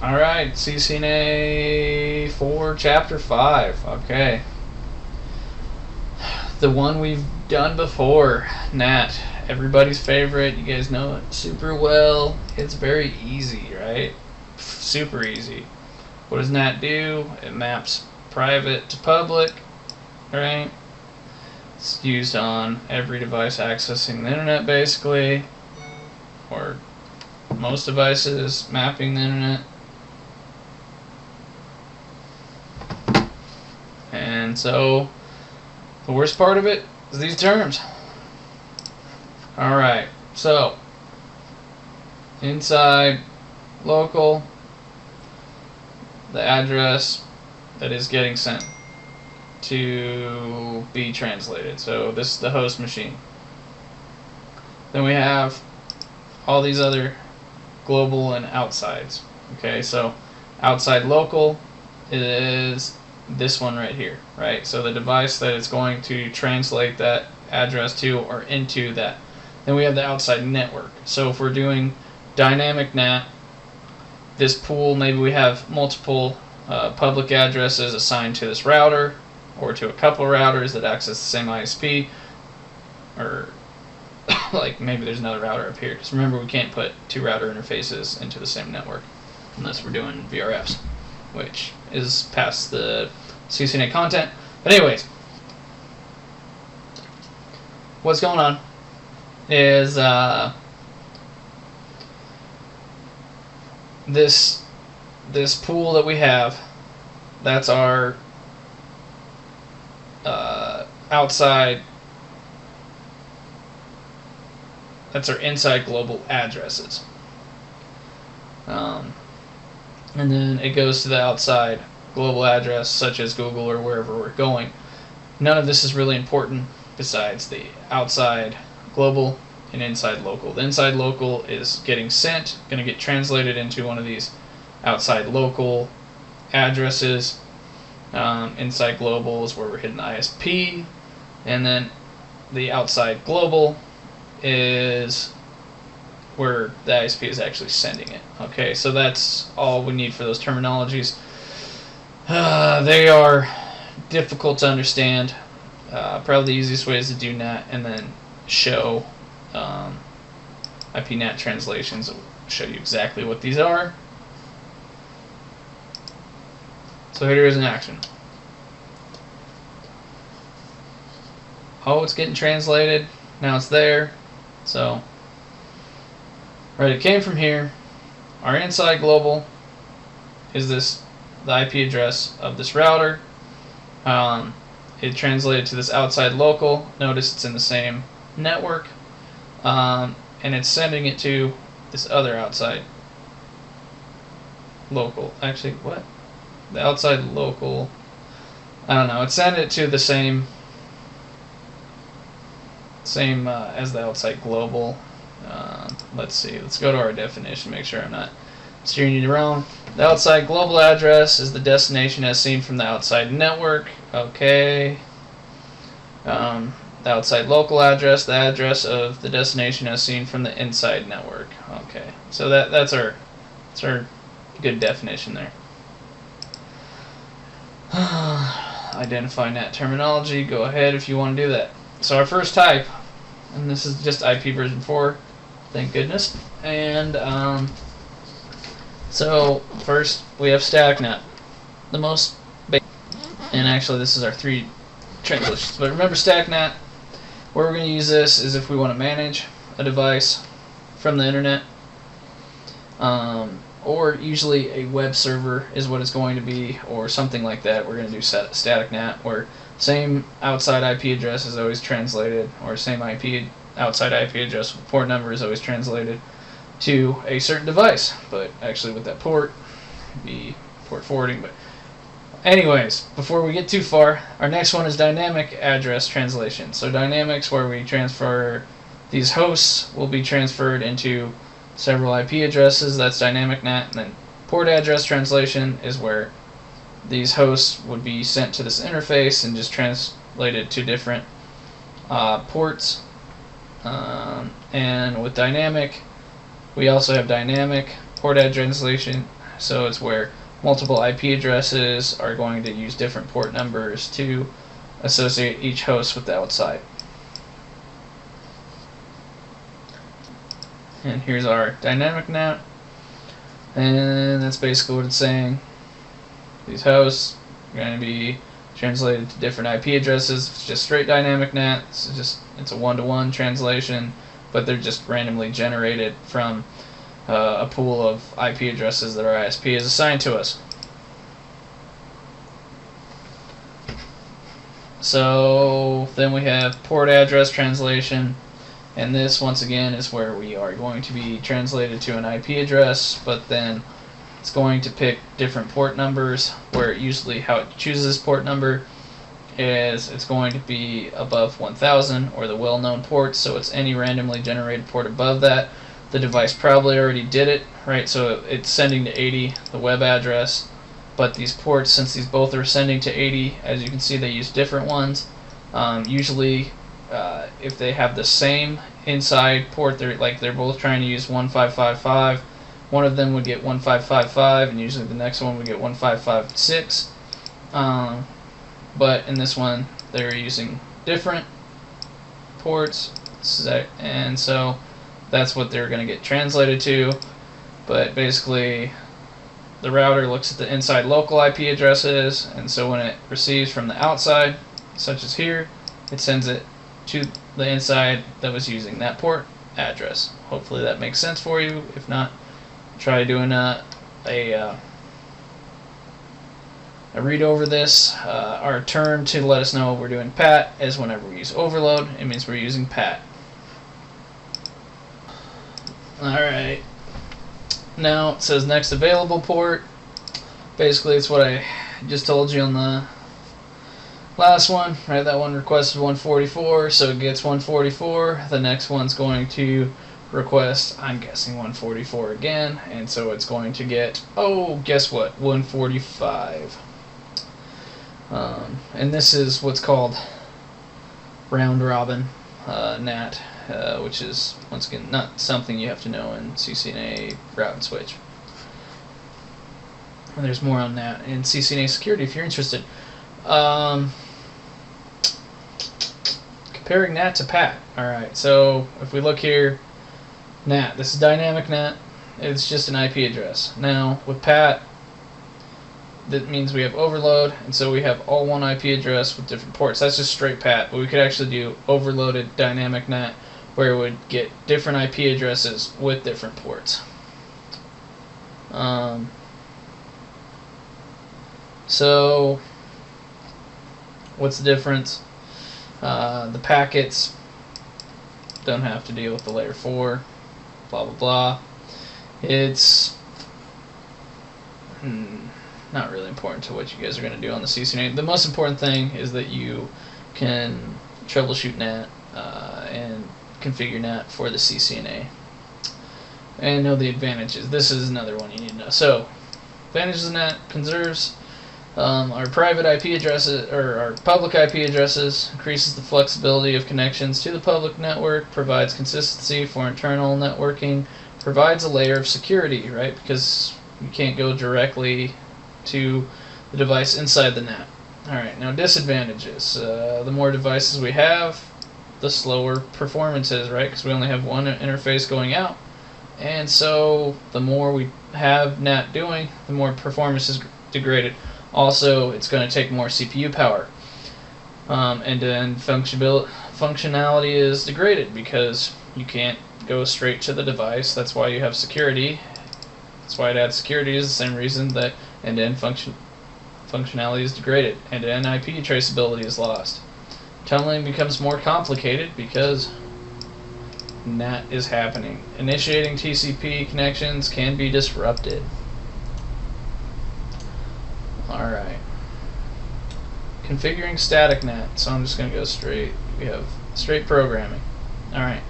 Alright, CCNA4 Chapter 5. Okay. The one we've done before, NAT. Everybody's favorite. You guys know it super well. It's very easy, right? Super easy. What does NAT do? It maps private to public, right? It's used on every device accessing the internet, basically, or most devices mapping the internet. And so the worst part of it is these terms. Alright, so inside local, the address that is getting sent to be translated. So this is the host machine. Then we have all these other global and outsides. Okay, so outside local is this one right here, right? So the device that it's going to translate that address to or into that. Then we have the outside network. So if we're doing dynamic NAT, this pool, maybe we have multiple public addresses assigned to this router or to a couple routers that access the same ISP, or like maybe there's another router up here, because remember we can't put two router interfaces into the same network unless we're doing VRFs, which is past the CCNA content. But anyways, what's going on is this pool that we have, that's our outside, that's our inside global addresses. And then it goes to the outside global address, such as Google or wherever we're going. None of this is really important besides the outside global and inside local. The inside local is getting sent, going to get translated into one of these outside local addresses. Inside global is where we're hitting the ISP, and then the outside global is where the ISP is actually sending it. Okay, so that's all we need for those terminologies. They are difficult to understand. Probably the easiest way is to do NAT and then show IP NAT translations. Will show you exactly what these are. So here is an action. Oh, it's getting translated. Now it's there. So, right, it came from here. Our inside global is the IP address of this router. It translated to this outside local. Notice it's in the same network. And it's sending it to this other outside local. Actually, what? The outside local, I don't know. It sent it to the same as the outside global. Let's see. Let's go to our definition. Make sure I'm not steering you wrong. The outside global address is the destination as seen from the outside network. Okay. The outside local address, the address of the destination as seen from the inside network. Okay. So that's our good definition there. Identify NAT terminology. Go ahead if you want to do that. So our first type, and this is just IP version 4, thank goodness. And so first we have static NAT, the most basic. And actually this is our 3 translations. But remember, static NAT, where we're going to use this is if we want to manage a device from the internet. Or usually a web server is what it's going to be, or something like that. We're going to do static NAT, where same outside IP address is always translated, or same outside IP address with port number is always translated to a certain device. But actually with that port, it'd be port forwarding. But anyways, before we get too far, our next one is dynamic address translation. So dynamics, where we transfer these hosts, will be transferred into several IP addresses. That's dynamic NAT. And then port address translation is where these hosts would be sent to this interface and just translated to different ports. And with dynamic, we also have dynamic port address translation, So it's where multiple IP addresses are going to use different port numbers to associate each host with the outside. And here's our dynamic NAT, and that's basically what it's saying. These hosts are going to be translated to different IP addresses. It's just straight dynamic NAT. It's a one-to-one translation, but they're just randomly generated from a pool of IP addresses that our ISP has assigned to us. So then we have port address translation, and this once again is where we are going to be translated to an IP address, but then it's going to pick different port numbers, where usually how it chooses port number is it's going to be above 1000 or the well-known port, so it's any randomly generated port above that. The device probably already did it, right? So it's sending to 80, the web address, but these ports, since these both are sending to 80, as you can see, they use different ones. Usually, if they have the same inside port, they're both trying to use 1555. One of them would get 1555, and usually the next one would get 1556. But in this one, they're using different ports, and so that's what they're going to get translated to. But basically, the router looks at the inside local IP addresses, and so when it receives from the outside, such as here, it sends it to the inside that was using that port address. Hopefully that makes sense for you. If not, try doing a read over this. Our term to let us know we're doing PAT is whenever we use overload, it means we're using PAT. Alright, now it says next available port. Basically it's what I just told you on the last one, right? That one requested 144, so it gets 144. The next one's going to request, I'm guessing, 144 again, and so it's going to get, oh, guess what, 145. And this is what's called round robin NAT, which is, once again, not something you have to know in CCNA route and switch. And there's more on that in CCNA security if you're interested. Comparing NAT to PAT. Alright, so if we look here, NAT, this is dynamic NAT, it's just an IP address. Now, with PAT, that means we have overload, and so we have all one IP address with different ports. That's just straight PAT, but we could actually do overloaded dynamic NAT, where it would get different IP addresses with different ports. So, what's the difference? The packets don't have to deal with the layer 4, blah blah blah. It's not really important to what you guys are going to do on the CCNA. The most important thing is that you can troubleshoot NAT and configure NAT for the CCNA and know the advantages. This is another one you need to know. So, advantages of NAT: conserves our private IP addresses, or our public IP addresses, increases the flexibility of connections to the public network, provides consistency for internal networking, provides a layer of security, right? Because you can't go directly to the device inside the NAT. Alright, now disadvantages. The more devices we have, the slower performance is, right? Because we only have one interface going out. And so the more we have NAT doing, the more performance is degraded. Also, it's going to take more CPU power. And then functionality is degraded because you can't go straight to the device. That's why you have security. That's why it adds security, is the same reason that end-to-end functionality is degraded. End-to-end IP traceability is lost. Tunneling becomes more complicated because NAT is happening. Initiating TCP connections can be disrupted. Alright. Configuring static NAT. So I'm just going to go straight. We have straight programming. Alright.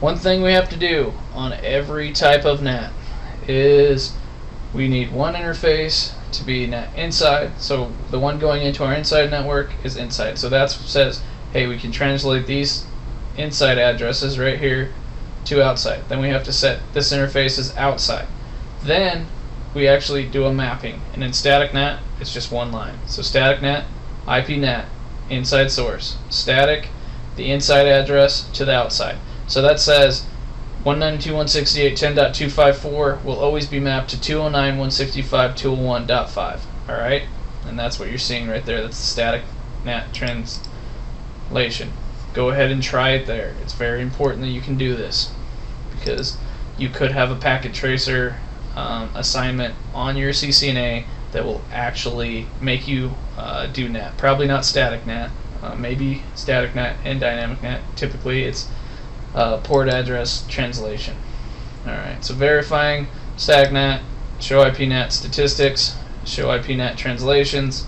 One thing we have to do on every type of NAT is we need one interface to be NAT inside. So the one going into our inside network is inside. So that says, hey, we can translate these inside addresses right here to outside. Then we have to set this interface as outside. Then we actually do a mapping, and in static NAT it's just one line. So static NAT, IP NAT, inside source, static, the inside address to the outside. So that says 192.168.10.254 will always be mapped to 209.165.201.5. All right, and that's what you're seeing right there. That's the static NAT translation. Go ahead and try it there. It's very important that you can do this, because you could have a packet tracer assignment on your CCNA that will actually make you do NAT. Probably not static NAT, maybe static NAT and dynamic NAT. Typically it's port address translation. Alright, so verifying static NAT, show IP NAT statistics, show IP NAT translations.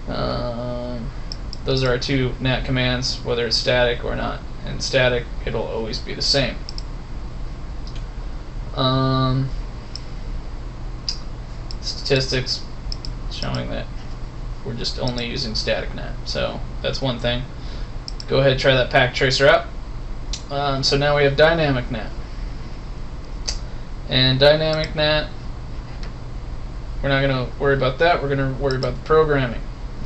Those are our two NAT commands, whether it's static or not. And static, it'll always be the same. Statistics showing that we're just only using static NAT. So that's one thing. Go ahead and try that packet tracer out. So now we have dynamic NAT. And dynamic NAT, we're not going to worry about that. We're going to worry about the programming.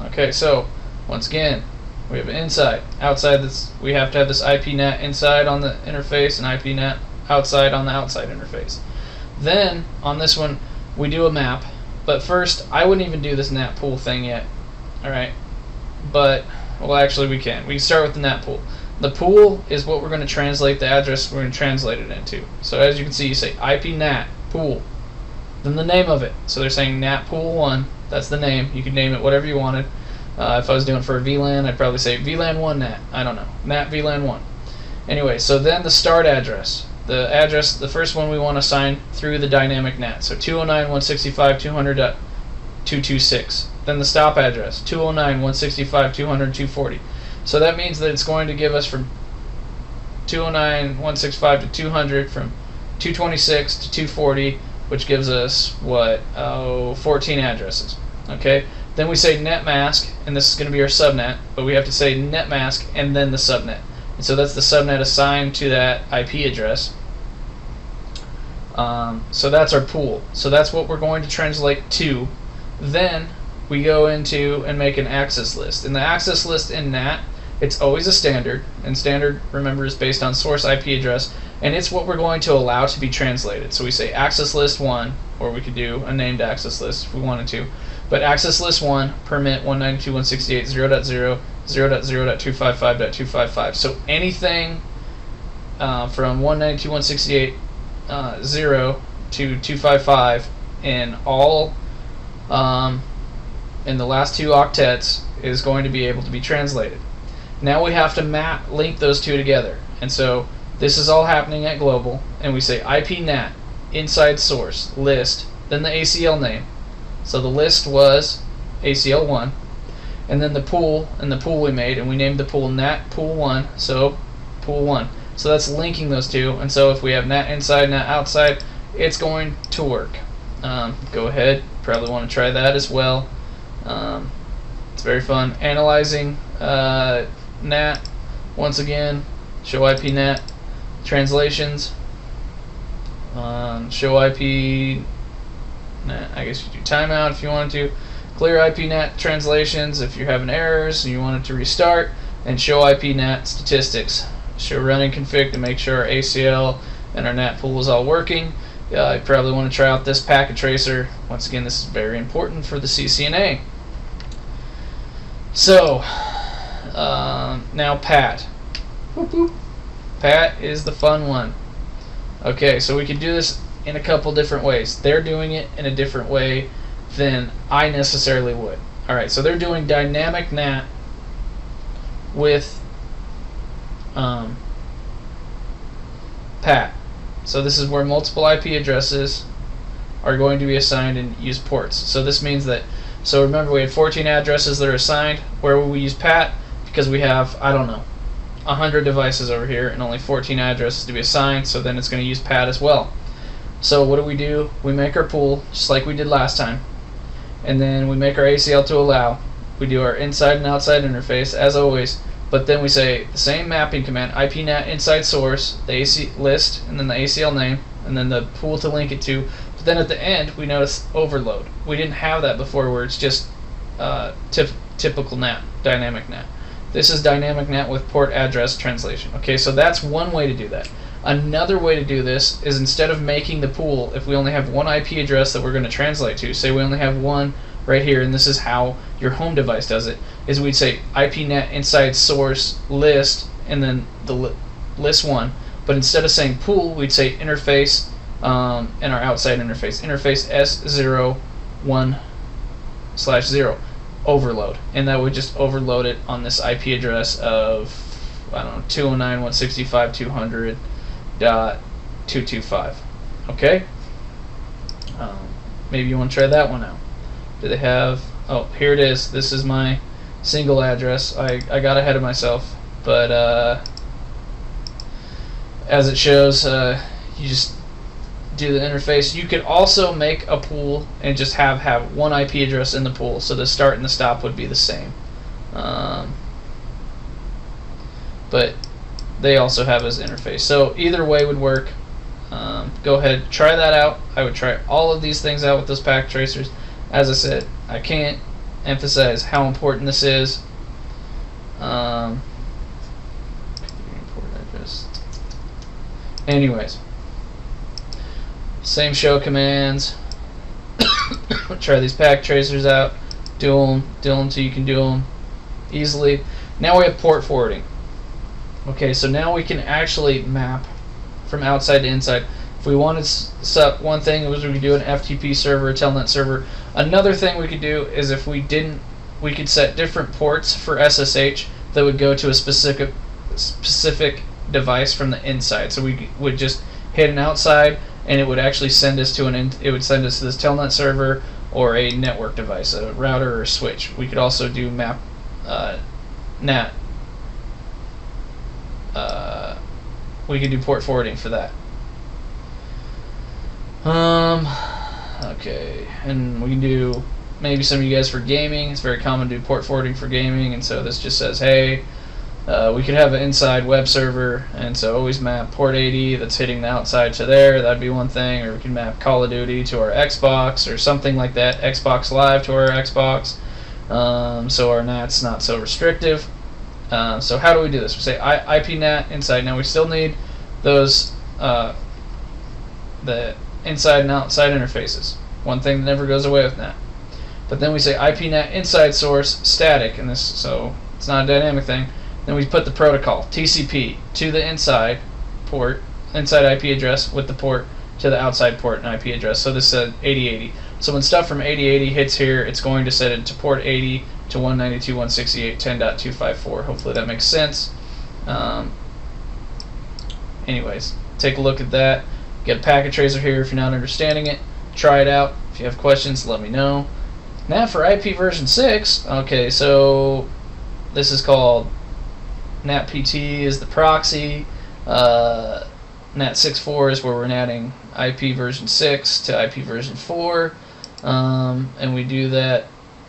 Okay, so once again, we have inside, outside. This, we have to have this IP NAT inside on the interface and IP NAT outside on the outside interface. Then on this one, we do a map. But first, I wouldn't even do this NAT pool thing yet. All right, but well, actually, we can. We can start with the NAT pool. The pool is what we're going to translate the address we're going to translate it into. So as you can see, you say IP NAT pool, then the name of it. So they're saying NAT pool 1. That's the name. You can name it whatever you wanted. If I was doing for a VLAN, I'd probably say VLAN 1 NAT. I don't know. NAT VLAN 1. Anyway, so then the start address. The address, the first one we want to assign through the dynamic NAT. So 209.165.200.226. Then the stop address, 209.165.200.240. So that means that it's going to give us from 209.165 to 200, from 226 to 240, which gives us what? 14 addresses. Okay. Then we say net mask, and this is going to be our subnet, but we have to say net mask and then the subnet. And so that's the subnet assigned to that IP address. So that's our pool. So that's what we're going to translate to. Then we go into and make an access list. In the access list in NAT, it's always a standard, and standard, remember, is based on source IP address, and it's what we're going to allow to be translated. So we say access list 1, or we could do a named access list if we wanted to. But access list 1, permit 192.168.0.0, 0.0.255.255. So anything from 192.168.0 to 255 in all in the last two octets is going to be able to be translated. Now we have to link those two together. And so this is all happening at global, and we say IP NAT inside source list, then the ACL name. So the list was ACL1, and then the pool, and the pool we made, and we named the pool NAT pool 1, so pool 1. So that's linking those two, and so if we have NAT inside, NAT outside, it's going to work. Go ahead, probably want to try that as well. It's very fun. Analyzing NAT, once again, show IP NAT translations, show IP NAT, I guess you do timeout if you wanted to, clear IP NAT translations if you're having errors and you want it to restart, and show IP NAT statistics. Show running config to make sure our ACL and our NAT pool is all working. You probably want to try out this packet tracer. Once again, this is very important for the CCNA. So, now PAT. Whoop, whoop. PAT is the fun one. Okay, so we can do this in a couple different ways. They're doing it in a different way than I necessarily would. Alright, so they're doing dynamic NAT with PAT. So this is where multiple IP addresses are going to be assigned and use ports. So this means that, so remember we had 14 addresses that are assigned. Where will we use PAT? Because we have, I don't know, 100 devices over here and only 14 addresses to be assigned, so then it's going to use PAT as well. So what do? We make our pool, just like we did last time, and then we make our ACL to allow. We do our inside and outside interface, as always, but then we say the same mapping command, IP NAT inside source, the AC list, and then the ACL name, and then the pool to link it to. But then at the end, we notice overload. We didn't have that before, where it's just typical NAT, dynamic NAT. This is dynamic NAT with port address translation. Okay, so that's one way to do that. Another way to do this is, instead of making the pool, if we only have one IP address that we're going to translate to, say we only have one right here, and this is how your home device does it, is we'd say IPNet inside source list, and then the list one. But instead of saying pool, we'd say interface, and our outside interface S01/0 overload, and that would just overload it on this IP address of, I don't know, 209.165.200.225. Okay. Maybe you want to try that one out. Do they have? Oh, here it is. This is my single address. I got ahead of myself, but as it shows, you just do the interface. You could also make a pool and just have one IP address in the pool, so the start and the stop would be the same. But they also have as interface. So either way would work. Go ahead, try that out. I would try all of these things out with those packet tracers. As I said, I can't emphasize how important this is. Anyways, same show commands. Try these packet tracers out. Do them till you can do them easily. Now we have port forwarding. Okay, so now we can actually map from outside to inside. If we wanted one thing was we could do an FTP server, a telnet server. Another thing we could do is, if we didn't, we could set different ports for SSH that would go to a specific device from the inside. So we would just hit an outside, and it would actually send us to it would send us to this telnet server or a network device, a router or a switch. We could also do NAT. We could do port forwarding for that. Okay, and we can do maybe some of you guys for gaming. It's very common to do port forwarding for gaming, and so this just says, hey, we could have an inside web server, and so always map port 80 that's hitting the outside to there. That'd be one thing. Or we can map Call of Duty to our Xbox or something like that. Xbox Live to our Xbox, so our NAT's not so restrictive. So how do we do this? We say IPNAT inside. Now we still need those the inside and outside interfaces. One thing that never goes away with NAT. But then we say IPNAT inside source static, and this, so it's not a dynamic thing. Then we put the protocol TCP to the inside port, inside IP address with the port to the outside port and IP address. So this said 8080. So when stuff from 8080 hits here, it's going to set it to port 80 to 192.168.10.254. Hopefully that makes sense. Anyways, take a look at that. Get a packet tracer here if you're not understanding it. Try it out. If you have questions, let me know. Now for IP version 6, okay, so this is called NATPT is the proxy. NAT64 is where we're adding IP version 6 to IP version 4. And we do that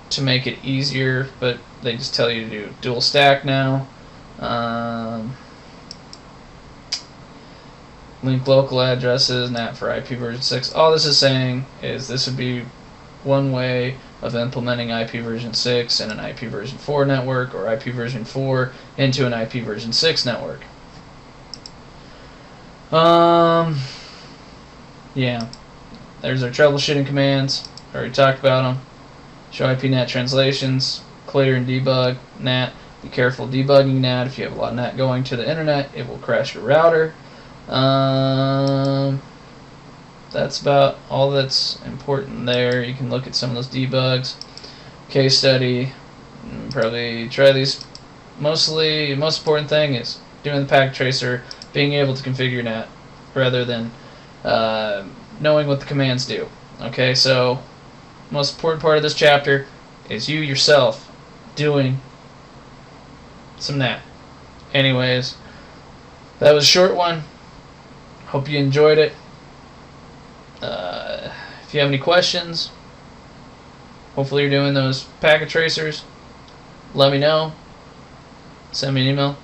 to make it easier, but they just tell you to do dual stack now. Link local addresses, NAT for IP version 6. All this is saying is this would be one way of implementing IP version 6 in an IP version 4 network, or IP version 4 into an IP version 6 network. Yeah, there's our troubleshooting commands. Already talked about them. Show IP NAT translations, clear and debug NAT. Be careful debugging NAT. If you have a lot of NAT going to the internet, it will crash your router. That's about all that's important there. You can look at some of those debugs. Case study. Probably try these. Mostly, the most important thing is doing the packet tracer, being able to configure NAT, rather than knowing what the commands do. Okay, so most important part of this chapter is you yourself doing some NAT. Anyways, that was a short one. Hope you enjoyed it. If you have any questions, hopefully you're doing those packet tracers, let me know. Send me an email.